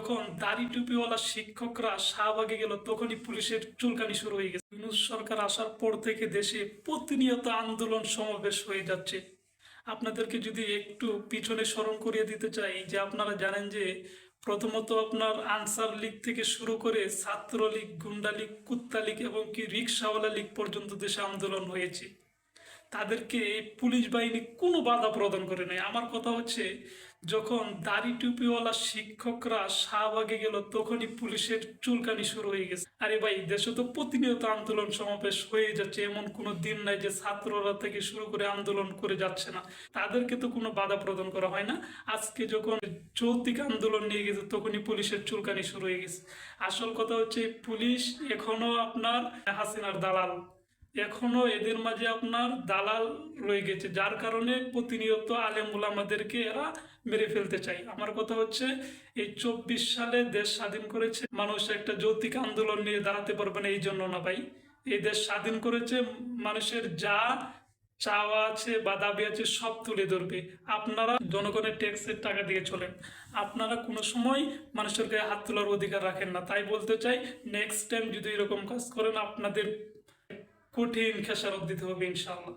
যখন দাড়ি টুপিওয়ালা শিক্ষকরা শাহবাগে গেল তখনই পুলিশের চুলকানি শুরু হয়ে গেছে। ইউনূস সরকার আসার পর থেকে দেশে প্রতিনিয়ত আন্দোলন সমাবেশ হয়ে যাচ্ছে। আপনাদেরকে যদি একটু পিছনে স্মরণ করিয়ে দিতে চাই যে আপনারা জানেন যে প্রথমত আপনার আনসার লীগ থেকে শুরু করে ছাত্রলীগ, গুন্ডা লীগ, কুত্তা লীগ এবং কি রিক্সাওয়ালা লীগ পর্যন্ত দেশে আন্দোলন হয়েছে। তাদেরকে পুলিশ বাহিনী কোনো বাধা প্রদান করে নাই। আমার কথা হচ্ছে যখন দাড়ি টুপিওয়ালা শিক্ষকরা শাহবাগে গেল তখনই পুলিশের চুলকানি শুরু হয়ে গেছে। আরে ভাই, দেশে তো প্রতিনিয়ত আন্দোলন সমাবেশ হয়ে যাচ্ছে, এমন কোনো দিন নাই যে ছাত্ররা থেকে শুরু করে আন্দোলন করে যাচ্ছে না। তাদেরকে তো কোনো বাধা প্রদান করা হয় না। আজকে যখন যৌক্তিক আন্দোলন নিয়ে গেছে তখনই পুলিশের চুলকানি শুরু হয়ে গেছে। আসল কথা হচ্ছে পুলিশ এখনো আপনার হাসিনার দালাল, এখনো এদের মাঝে আপনার দালাল রয়ে গেছে, যার কারণে প্রতিনিয়ত আলেম ওলামাদেরকে এরা মেরে ফেলতে চায়। আমার কথা হচ্ছে এই 24 সালে দেশ স্বাধীন করেছে মানুষ একটা যৌক্তিক আন্দোলন নিয়ে দাঁড়াতে পারবে না এই জন্য না ভাই। এই দেশ স্বাধীন করেছে মানুষের যা চাওয়া আছে বা দাবি আছে সব তুলে ধরবে। আপনারা জনগণের ট্যাক্সের টাকা দিয়ে চলেন, আপনারা কোনো সময় মানুষের গায়ে হাত তোলার অধিকার রাখেন না। তাই বলতে চাই, নেক্সট টাইম যদি এরকম কাজ করেন আপনাদের কঠিন খেসারত দিতে হবে ইনশাআল্লাহ।